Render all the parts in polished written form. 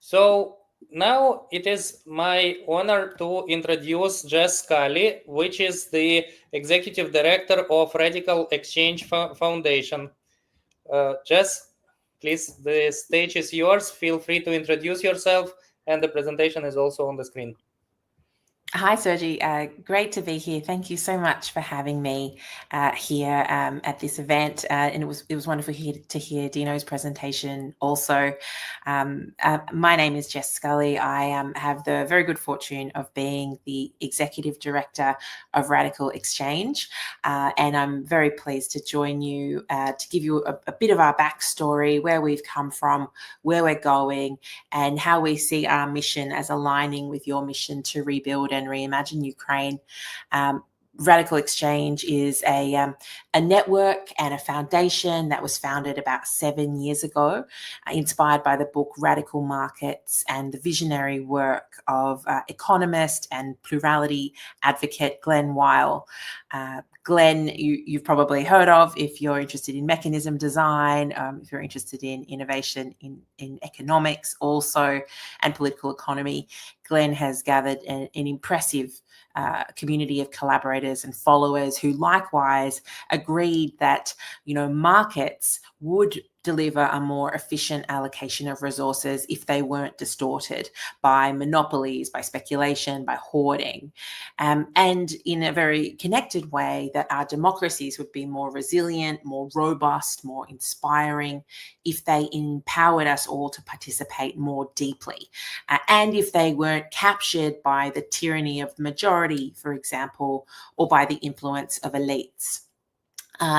So now it is my honor to introduce Jess Scully, which is the Executive Director of RadicalxChange Foundation. Jess, please, the stage is yours. Feel free to introduce yourself, and the presentation is also on the screen. Hi, Sergi. Great to be here. Thank you so much for having me here at this event. And it was wonderful to hear Dino's presentation also. My name is Jess Scully. I have the very good fortune of being the Executive Director of RadicalxChange. And I'm very pleased to join you to give you a bit of our backstory, where we've come from, where we're going, and how we see our mission as aligning with your mission to rebuild and reimagine Ukraine. RadicalxChange is a network and a foundation that was founded about 7 years ago, inspired by the book Radical Markets and the visionary work of economist and plurality advocate Glenn Weil. Glenn, you've probably heard of if you're interested in mechanism design, if you're interested in innovation in economics also, and political economy. Glenn has gathered an impressive community of collaborators and followers who likewise agreed that, markets would deliver a more efficient allocation of resources if they weren't distorted by monopolies, by speculation, by hoarding. And in a very connected way, that our democracies would be more resilient, more robust, more inspiring if they empowered us all to participate more deeply. And if they weren't captured by the tyranny of the majority, for example, or by the influence of elites.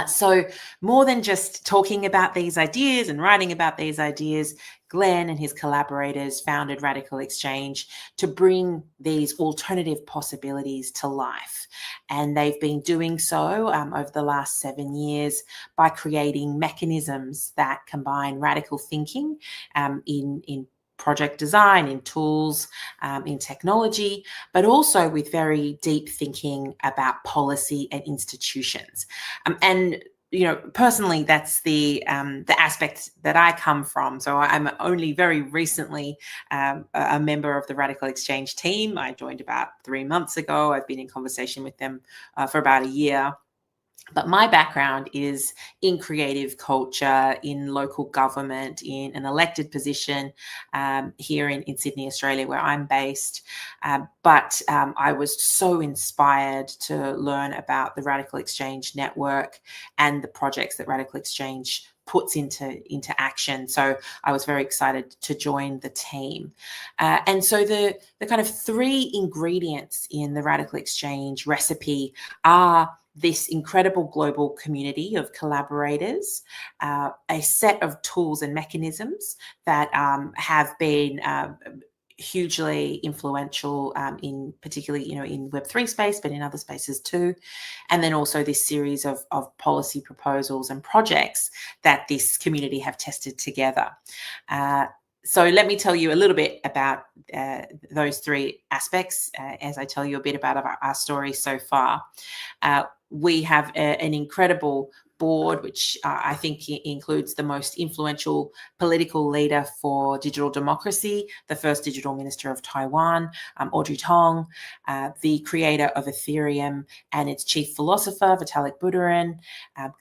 So more than just talking about these ideas and writing about these ideas, Glenn and his collaborators founded RadicalxChange to bring these alternative possibilities to life. And they've been doing so over the last 7 years by creating mechanisms that combine radical thinking in project design, in tools, in technology, but also with very deep thinking about policy and institutions. And personally, that's the aspect that I come from. So I'm only very recently a member of the RadicalxChange team. I joined about 3 months ago. I've been in conversation with them for about a year. But my background is in creative culture, in local government, in an elected position here in Sydney, Australia, where I'm based. But I was so inspired to learn about the RadicalxChange network and the projects that RadicalxChange puts into action. So I was very excited to join the team. And so the kind of 3 ingredients in the RadicalxChange recipe are this incredible global community of collaborators, a set of tools and mechanisms that have been hugely influential in particularly, in Web3 space, but in other spaces too. And then also this series of policy proposals and projects that this community have tested together. So let me tell you a little bit about those 3 aspects as I tell you a bit about our story so far. We have an incredible board, which I think includes the most influential political leader for digital democracy, the first digital minister of Taiwan, Audrey Tong, the creator of Ethereum and its chief philosopher, Vitalik Buterin.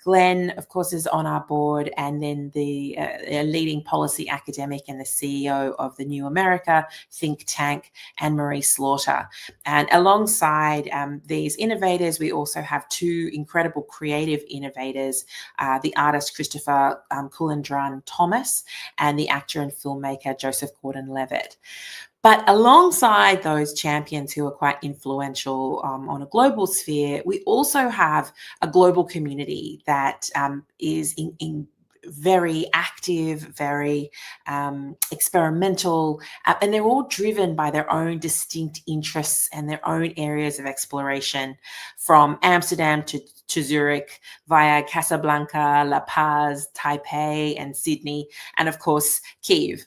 Glenn, of course, is on our board, and then the leading policy academic and the CEO of the New America think tank, Anne-Marie Slaughter. And alongside these innovators, we also have 2 incredible creative innovators, the artist Christopher Kulandran Thomas and the actor and filmmaker Joseph Gordon-Levitt. But alongside those champions who are quite influential on a global sphere, we also have a global community that is in very active, very experimental, and they're all driven by their own distinct interests and their own areas of exploration, from Amsterdam to Zurich, via Casablanca, La Paz, Taipei, and Sydney, and of course, Kyiv.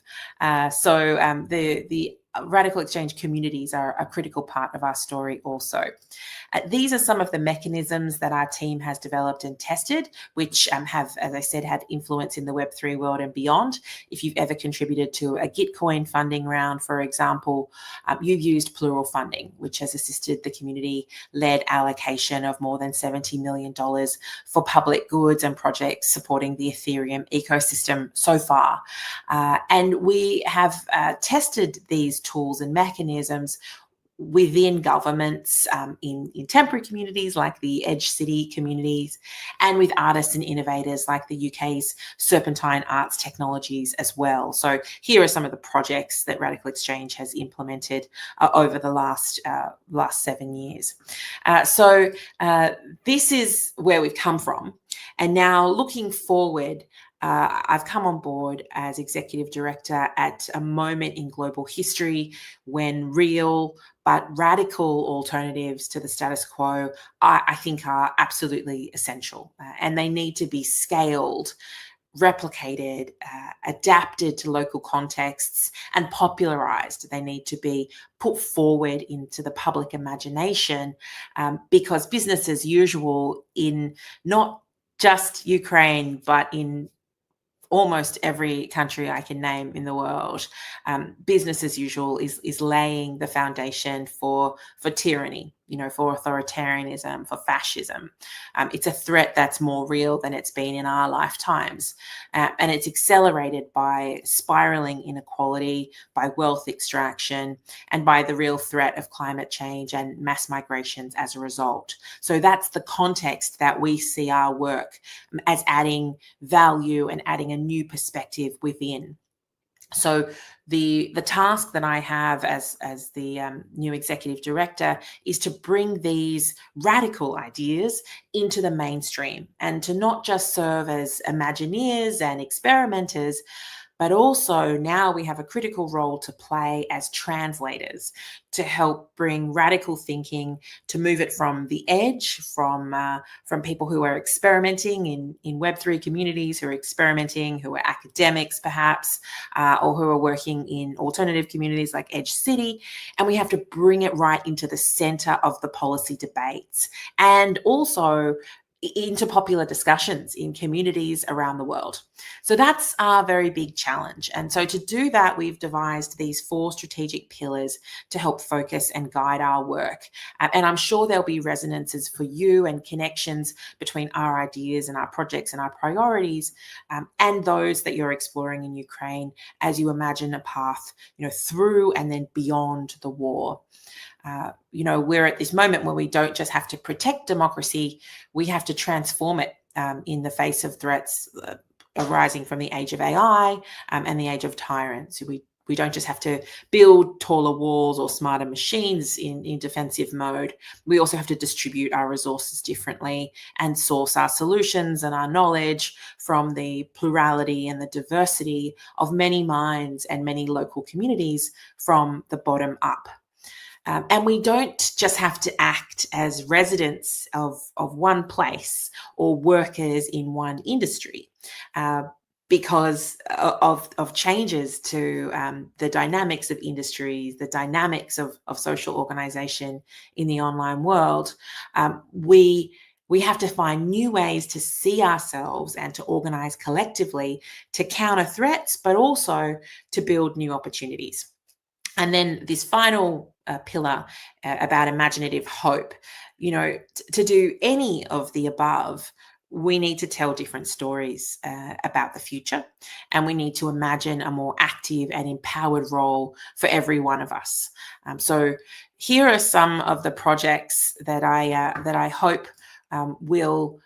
So the RadicalxChange communities are a critical part of our story also. These are some of the mechanisms that our team has developed and tested, which have, as I said, had influence in the Web3 world and beyond. If you've ever contributed to a Gitcoin funding round, for example, you used plural funding, which has assisted the community-led allocation of more than $70 million for public goods and projects supporting the Ethereum ecosystem so far. And we have tested these tools and mechanisms within governments, in temporary communities like the Edge City communities, and with artists and innovators like the UK's Serpentine Arts Technologies as well. So here are some of the projects that RadicalxChange has implemented over the last 7 years. This is where we've come from. And now looking forward, I've come on board as Executive Director at a moment in global history when real but radical alternatives to the status quo, I think, are absolutely essential. And they need to be scaled, replicated, adapted to local contexts, and popularized. They need to be put forward into the public imagination, because business as usual in not just Ukraine, but in almost every country I can name in the world, business as usual is laying the foundation for tyranny, for authoritarianism, for fascism. It's a threat that's more real than it's been in our lifetimes. And it's accelerated by spiraling inequality, by wealth extraction, and by the real threat of climate change and mass migrations as a result. So that's the context that we see our work as adding value and adding a new perspective within. So the task that I have as the new executive director is to bring these radical ideas into the mainstream and to not just serve as imagineers and experimenters, but also now we have a critical role to play as translators to help bring radical thinking, to move it from the edge, from people who are experimenting in Web3 communities, who are experimenting, who are academics perhaps, or who are working in alternative communities like Edge City. And we have to bring it right into the center of the policy debates and also into popular discussions in communities around the world. So that's our very big challenge. And so to do that, we've devised these 4 strategic pillars to help focus and guide our work. And I'm sure there'll be resonances for you and connections between our ideas and our projects and our priorities, and those that you're exploring in Ukraine as you imagine a path, through and then beyond the war. We're at this moment where we don't just have to protect democracy, we have to transform it in the face of threats arising from the age of AI and the age of tyrants. We don't just have to build taller walls or smarter machines in defensive mode. We also have to distribute our resources differently and source our solutions and our knowledge from the plurality and the diversity of many minds and many local communities from the bottom up. And we don't just have to act as residents of one place or workers in one industry because of changes to the dynamics of industries, the dynamics of social organization in the online world. We have to find new ways to see ourselves and to organize collectively to counter threats, but also to build new opportunities. And then this final pillar about imaginative hope, to do any of the above, we need to tell different stories about the future, and we need to imagine a more active and empowered role for every one of us. So here are some of the projects that I hope will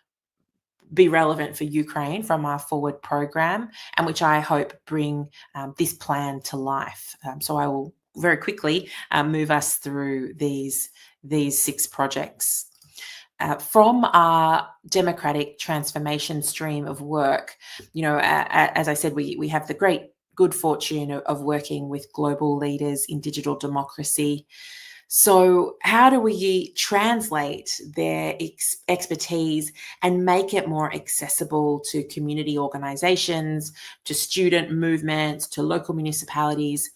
be relevant for Ukraine from our forward program, and which I hope bring this plan to life. So I will very quickly move us through these 6 projects. From our democratic transformation stream of work, as I said, we have the good fortune of working with global leaders in digital democracy. So how do we translate their expertise and make it more accessible to community organizations, to student movements, to local municipalities?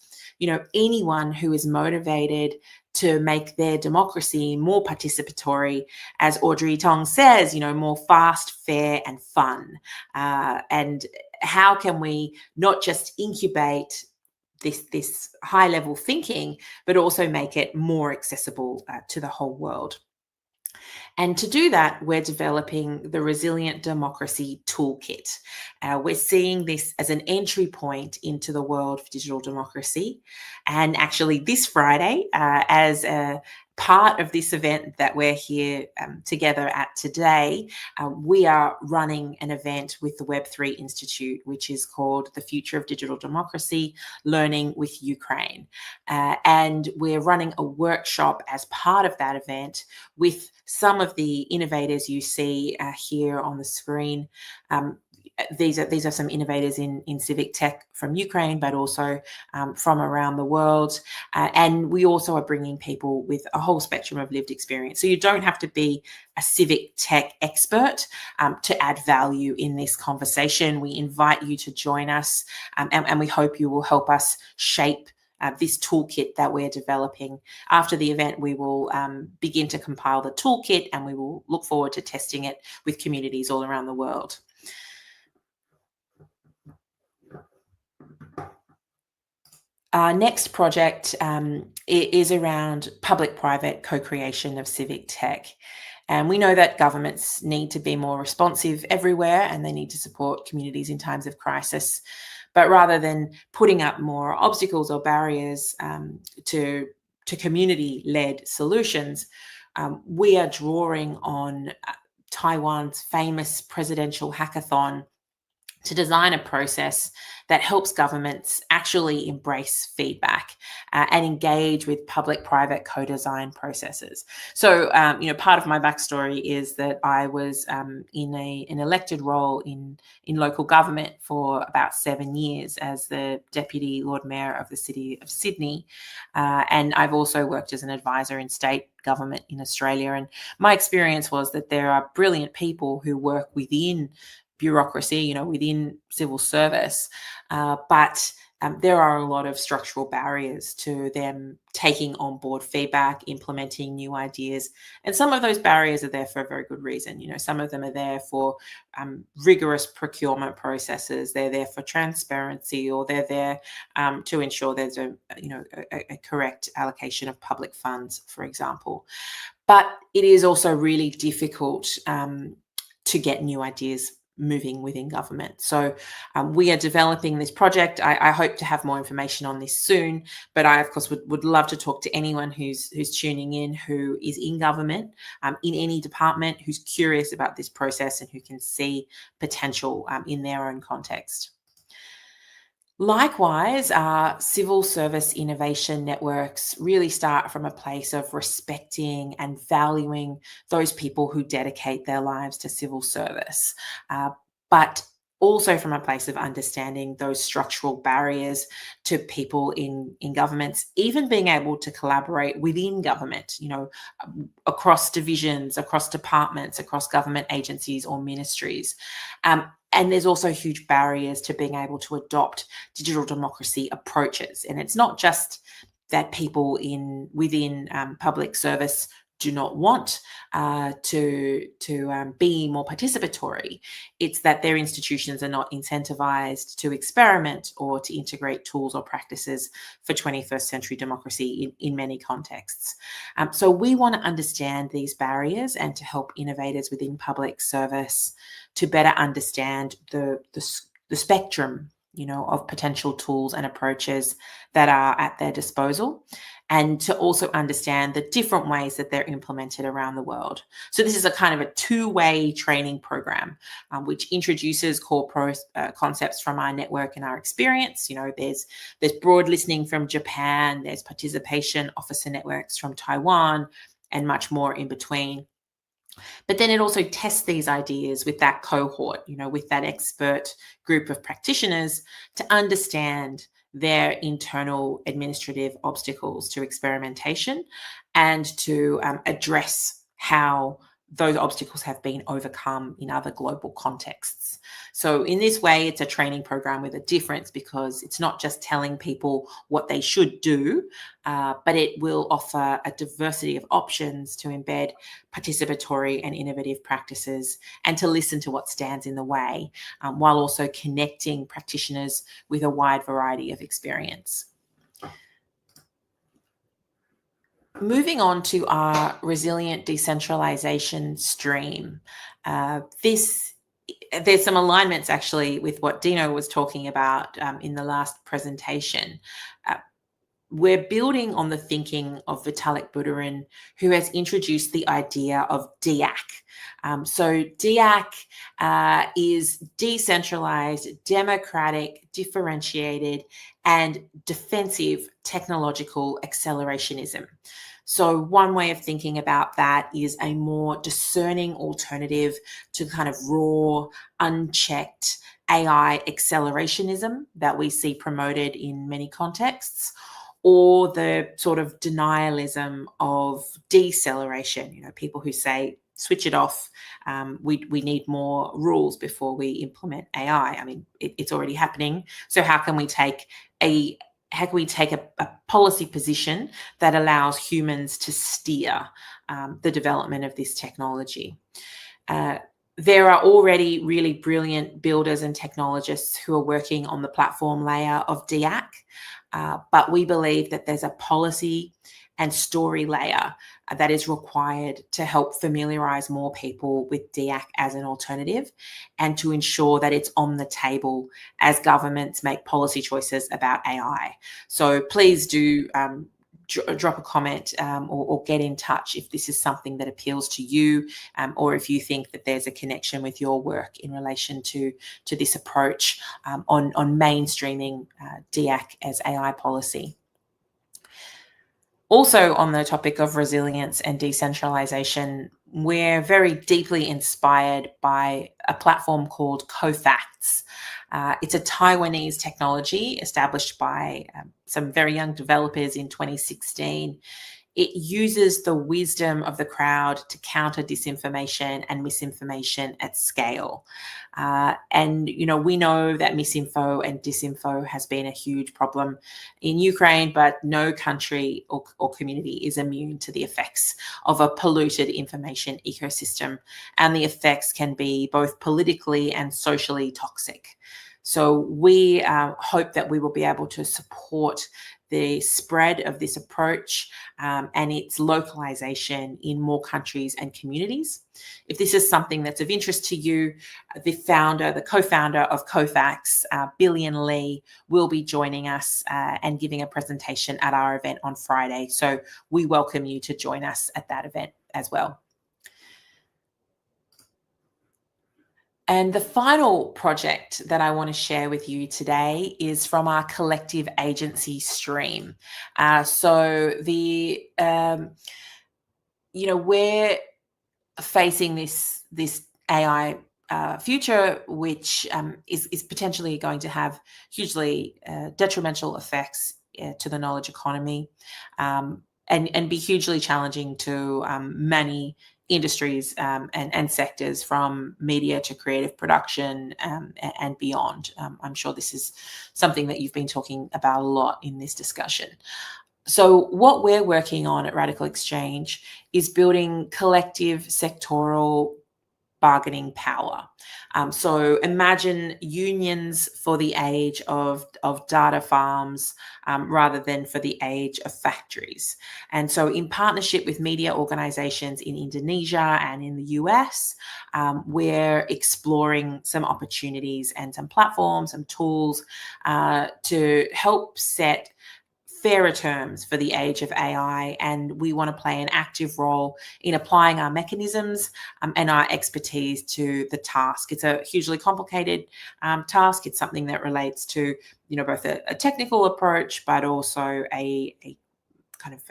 anyone who is motivated to make their democracy more participatory, as Audrey Tong says, more fast, fair, and fun. And how can we not just incubate this high-level thinking, but also make it more accessible to the whole world? And to do that, we're developing the Resilient Democracy Toolkit. We're seeing this as an entry point into the world of digital democracy. And actually this Friday, as a part of this event that we're here together at today, we are running an event with the Web3 Institute, which is called The Future of Digital Democracy, Learning with Ukraine. And we're running a workshop as part of that event with some of the innovators you see here on the screen. These are some innovators in civic tech from Ukraine, but also from around the world. And we also are bringing people with a whole spectrum of lived experience. So you don't have to be a civic tech expert to add value in this conversation. We invite you to join us, and we hope you will help us shape this toolkit that we're developing. After the event, we will begin to compile the toolkit, and we will look forward to testing it with communities all around the world. Our next project is around public-private co-creation of civic tech. And we know that governments need to be more responsive everywhere, and they need to support communities in times of crisis. But rather than putting up more obstacles or barriers to community-led solutions, we are drawing on Taiwan's famous presidential hackathon to design a process that helps governments actually embrace feedback and engage with public-private co-design processes. So, part of my backstory is that I was in an elected role in local government for about 7 years as the Deputy Lord Mayor of the City of Sydney. And I've also worked as an advisor in state government in Australia. And my experience was that there are brilliant people who work within bureaucracy, within civil service, but there are a lot of structural barriers to them taking on board feedback, implementing new ideas. And some of those barriers are there for a very good reason. Some of them are there for rigorous procurement processes. They're there for transparency, or they're there to ensure there's a correct allocation of public funds, for example. But it is also really difficult to get new ideas moving within government. So we are developing this project. I hope to have more information on this soon, but I, of course, would love to talk to anyone who's tuning in, who is in government, in any department, who's curious about this process and who can see potential in their own context. Likewise, civil service innovation networks really start from a place of respecting and valuing those people who dedicate their lives to civil service, but also from a place of understanding those structural barriers to people in governments, even being able to collaborate within government, across divisions, across departments, across government agencies or ministries. And there's also huge barriers to being able to adopt digital democracy approaches. And it's not just that people within public service do not want to be more participatory. It's that their institutions are not incentivized to experiment or to integrate tools or practices for 21st century democracy in many contexts. So we want to understand these barriers and to help innovators within public service to better understand the spectrum, of potential tools and approaches that are at their disposal, and to also understand the different ways that they're implemented around the world. So this is a kind of a two-way training program, which introduces core concepts from our network and our experience. There's broad listening from Japan, there's participation officer networks from Taiwan, and much more in between. But then it also tests these ideas with that cohort, with that expert group of practitioners, to understand their internal administrative obstacles to experimentation and to address how those obstacles have been overcome in other global contexts. So in this way, it's a training program with a difference, because it's not just telling people what they should do, but it will offer a diversity of options to embed participatory and innovative practices, and to listen to what stands in the way, while also connecting practitioners with a wide variety of experience. Moving on to our resilient decentralization stream, there's some alignments actually with what Dino was talking about in the last presentation. We're building on the thinking of Vitalik Buterin, who has introduced the idea of DEAC. So DEAC is decentralized, democratic, differentiated, and defensive technological accelerationism. So one way of thinking about that is a more discerning alternative to kind of raw, unchecked AI accelerationism that we see promoted in many contexts, or the sort of denialism of deceleration, people who say, switch it off, we need more rules before we implement AI. I mean, it's already happening. So how can we take a policy position that allows humans to steer the development of this technology? There are already really brilliant builders and technologists who are working on the platform layer of DEAC, but we believe that there's a policy and story layer that is required to help familiarize more people with DEAC as an alternative, and to ensure that it's on the table as governments make policy choices about AI. So please do drop a comment or get in touch if this is something that appeals to you, or if you think that there's a connection with your work in relation to this approach on mainstreaming DEAC as AI policy. Also, on the topic of resilience and decentralization, we're very deeply inspired by a platform called CoFacts. It's a Taiwanese technology established by some very young developers in 2016. It uses the wisdom of the crowd to counter disinformation and misinformation at scale. And we know that misinfo and disinfo has been a huge problem in Ukraine, but no country or community is immune to the effects of a polluted information ecosystem. And the effects can be both politically and socially toxic. So we hope that we will be able to support the spread of this approach and its localization in more countries and communities. If this is something that's of interest to you, the co-founder of CoFacts, Billion Lee, will be joining us and giving a presentation at our event on Friday. So we welcome you to join us at that event as well. And the final project that I want to share with you today is from our collective agency stream. We're facing this AI future, which is potentially going to have hugely detrimental effects to the knowledge economy, and be hugely challenging to many industries and sectors, from media to creative production and beyond. I'm sure this is something that you've been talking about a lot in this discussion. So what we're working on at RadicalxChange is building collective sectoral bargaining power. So imagine unions for the age of data farms rather than for the age of factories. And so in partnership with media organizations in Indonesia and in the US, we're exploring some opportunities and some platforms, some tools to help set fairer terms for the age of AI, and we want to play an active role in applying our mechanisms and our expertise to the task. It's a hugely complicated task. It's something that relates to, both a technical approach, but also a kind of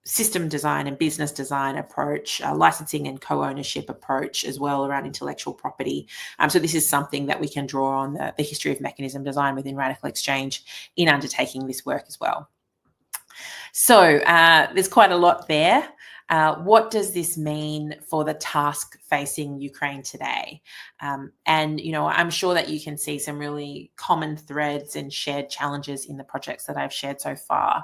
system design and business design approach, licensing and co-ownership approach as well around intellectual property. So this is something that we can draw on the history of mechanism design within RadicalxChange in undertaking this work as well. So there's quite a lot there. What does this mean for the task facing Ukraine today? And, I'm sure that you can see some really common threads and shared challenges in the projects that I've shared so far.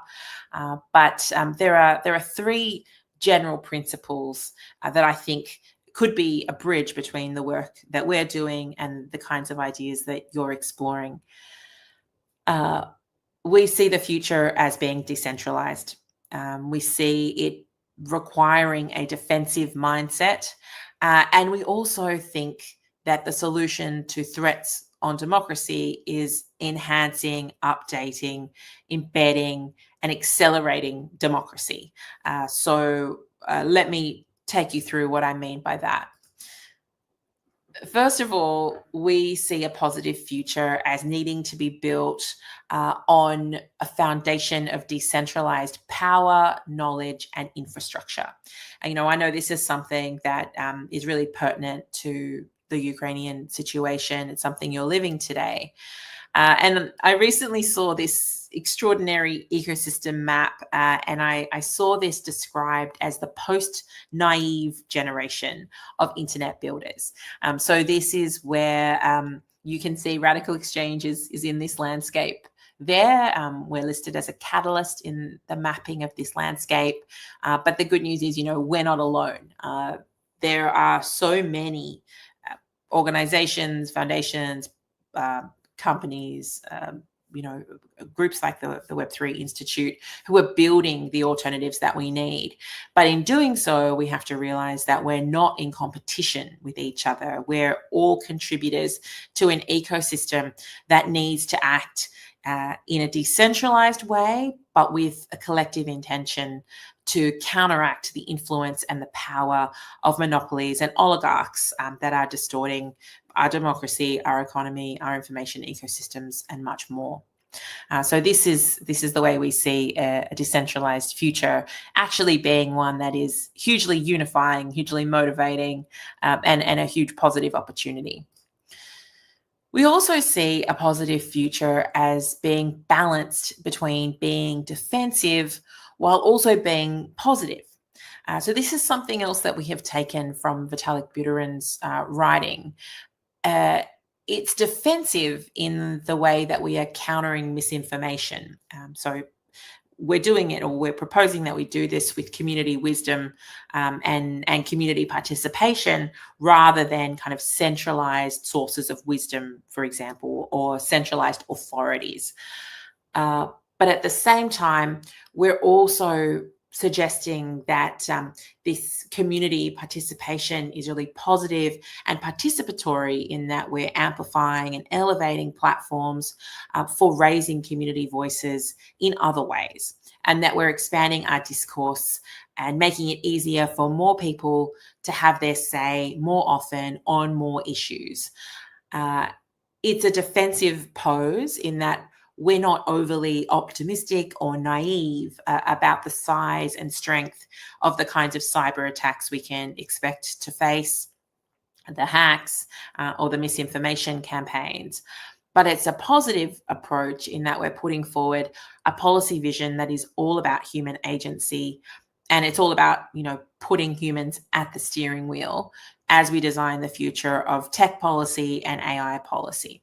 But there are three general principles that I think could be a bridge between the work that we're doing and the kinds of ideas that you're exploring. We see the future as being decentralized. We see it requiring a defensive mindset. And we also think that the solution to threats on democracy is enhancing, updating, embedding, and accelerating democracy. So let me take you through what I mean by that. First of all, we see a positive future as needing to be built on a foundation of decentralized power, knowledge, and infrastructure. And, I know this is something that is really pertinent to the Ukrainian situation. It's something you're living today. And I recently saw this extraordinary ecosystem map, and I saw this described as the post-naive generation of internet builders. So this is where you can see RadicalxChange is in this landscape there. We're listed as a catalyst in the mapping of this landscape. But the good news is, we're not alone. There are so many organizations, foundations, companies, groups like the Web3 Institute who are building the alternatives that we need. But in doing so, we have to realize that we're not in competition with each other. We're all contributors to an ecosystem that needs to act in a decentralized way, but with a collective intention to counteract the influence and the power of monopolies and oligarchs that are distorting our democracy, our economy, our information ecosystems, and much more. So this is the way we see a decentralized future actually being one that is hugely unifying, hugely motivating, and a huge positive opportunity. We also see a positive future as being balanced between being defensive while also being positive. So this is something else that we have taken from Vitalik Buterin's writing. It's defensive in the way that we are countering misinformation. So we're doing it, or we're proposing that we do this with community wisdom and community participation, rather than kind of centralized sources of wisdom, for example, or centralized authorities. But at the same time, we're also suggesting that this community participation is really positive and participatory, in that we're amplifying and elevating platforms for raising community voices in other ways, and that we're expanding our discourse and making it easier for more people to have their say more often on more issues. It's a defensive pose in that we're not overly optimistic or naive about the size and strength of the kinds of cyber attacks we can expect to face, the hacks or the misinformation campaigns. But it's a positive approach in that we're putting forward a policy vision that is all about human agency, and it's all about, putting humans at the steering wheel as we design the future of tech policy and AI policy.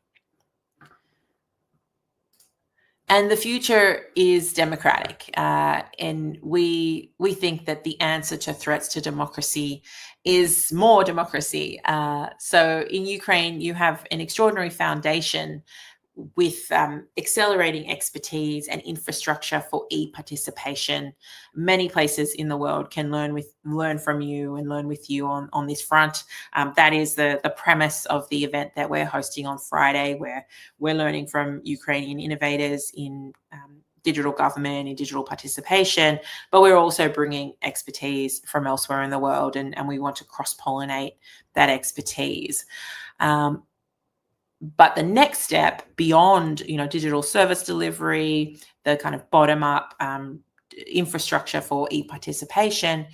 And the future is democratic, and we think that the answer to threats to democracy is more democracy. So in Ukraine, you have an extraordinary foundation with accelerating expertise and infrastructure for e-participation. Many places in the world can learn from you and learn with you on this front. That is the premise of the event that we're hosting on Friday, where we're learning from Ukrainian innovators in digital government, in digital participation, but we're also bringing expertise from elsewhere in the world, and we want to cross-pollinate that expertise. But the next step beyond, digital service delivery, the kind of bottom-up infrastructure for e-participation,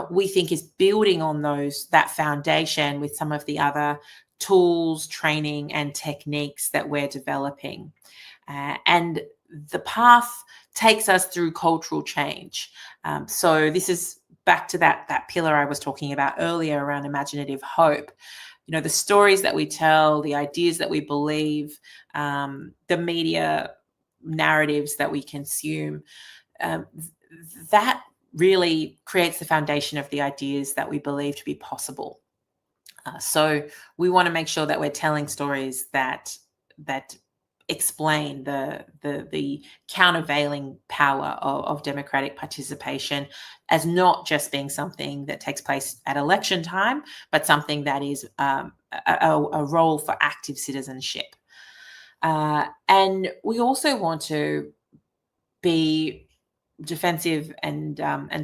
we think is building on that foundation with some of the other tools, training, and techniques that we're developing. And the path takes us through cultural change. So this is back to that pillar I was talking about earlier around imaginative hope. The stories that we tell, the ideas that we believe, the media narratives that we consume, that really creates the foundation of the ideas that we believe to be possible. So we want to make sure that we're telling stories that explain the countervailing power of democratic participation as not just being something that takes place at election time, but something that is a role for active citizenship. And we also want to be defensive and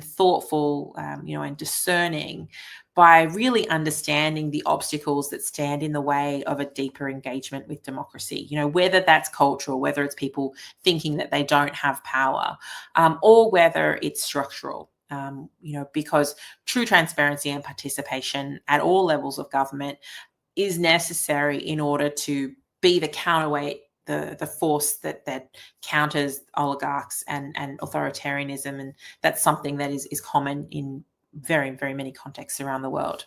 thoughtful, and discerning by really understanding the obstacles that stand in the way of a deeper engagement with democracy. Whether that's cultural, whether it's people thinking that they don't have power, or whether it's structural. Because true transparency and participation at all levels of government is necessary in order to be the counterweight, the force that counters oligarchs and authoritarianism, and that's something that is common in very, very many contexts around the world.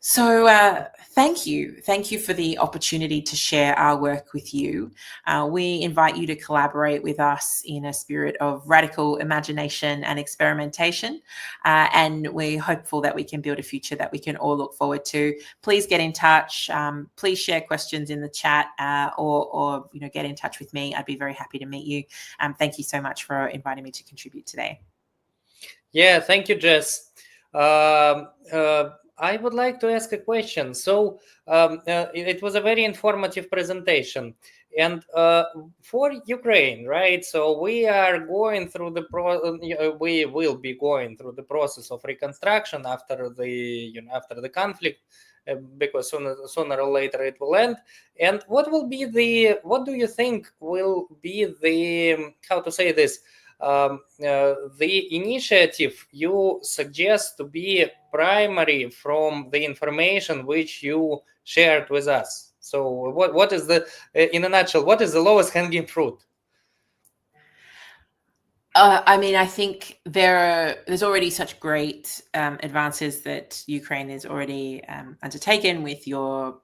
So thank you for the opportunity to share our work with you. We invite you to collaborate with us in a spirit of radical imagination and experimentation, and we're hopeful that we can build a future that we can all look forward to. Please get in touch. Please share questions in the chat, or get in touch with me. I'd be very happy to meet you. Thank you so much for inviting me to contribute today. Yeah, thank you, Jess. I would like to ask a question. So it was a very informative presentation, and for Ukraine, right? So we are going through we will be going through the process of reconstruction after the conflict, because sooner or later it will end. And what do you think will be the, how to say this? The initiative you suggest to be primary from the information which you shared with us. So what is in a nutshell, what is the lowest hanging fruit? I think there's already such great advances that Ukraine has already undertaken with your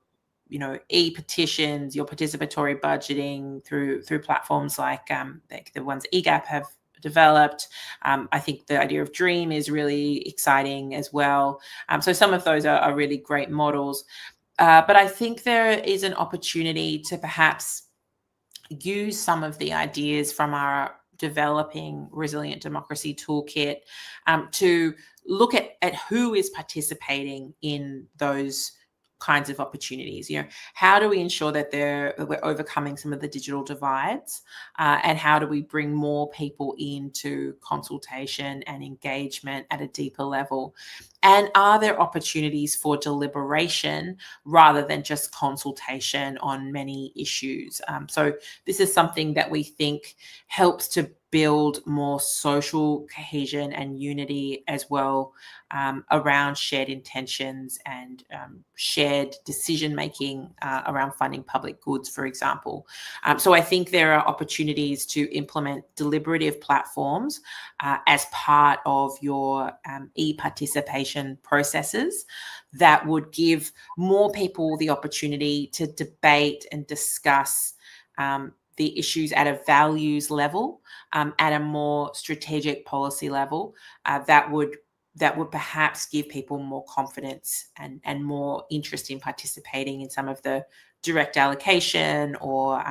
e-petitions, your participatory budgeting through platforms like the ones EGAP have developed. I think the idea of DREAM is really exciting as well. So some of those are really great models. But I think there is an opportunity to perhaps use some of the ideas from our developing Resilient Democracy Toolkit to look at who is participating in those kinds of opportunities. How do we ensure that we're overcoming some of the digital divides, and how do we bring more people into consultation and engagement at a deeper level? And are there opportunities for deliberation rather than just consultation on many issues? So this is something that we think helps to build more social cohesion and unity as well, around shared intentions and shared decision-making around funding public goods, for example. So I think there are opportunities to implement deliberative platforms as part of your e-participation processes that would give more people the opportunity to debate and discuss the issues at a values level, at a more strategic policy level, that would perhaps give people more confidence and more interest in participating in some of the direct allocation or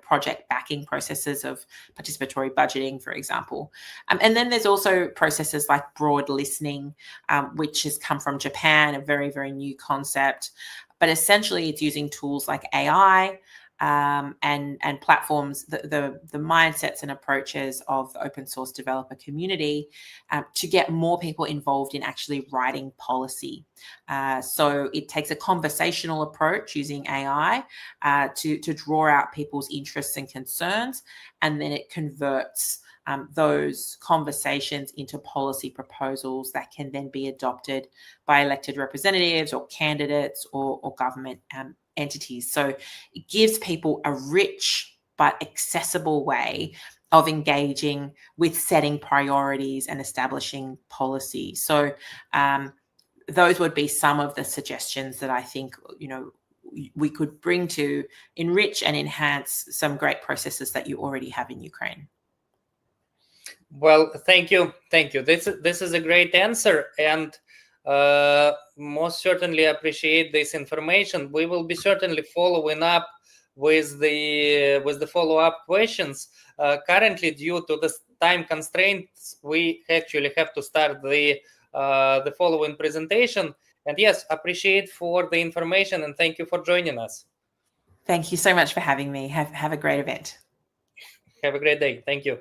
project backing processes of participatory budgeting, for example. And then there's also processes like broad listening, which has come from Japan, a very, very new concept. But essentially it's using tools like AI, and platforms, the mindsets and approaches of the open source developer community, to get more people involved in actually writing policy. So it takes a conversational approach using AI to draw out people's interests and concerns, and then it converts those conversations into policy proposals that can then be adopted by elected representatives or candidates or government entities. So it gives people a rich but accessible way of engaging with setting priorities and establishing policy. So those would be some of the suggestions that I think, we could bring to enrich and enhance some great processes that you already have in Ukraine. Well, thank you. This is a great answer, and most certainly appreciate this information. We will be certainly following up with the follow-up questions. Currently, due to the time constraints, we actually have to start the following presentation. And yes, appreciate for the information, and thank you for joining us. Thank you so much for having me. Have a great event. Have a great day. Thank you.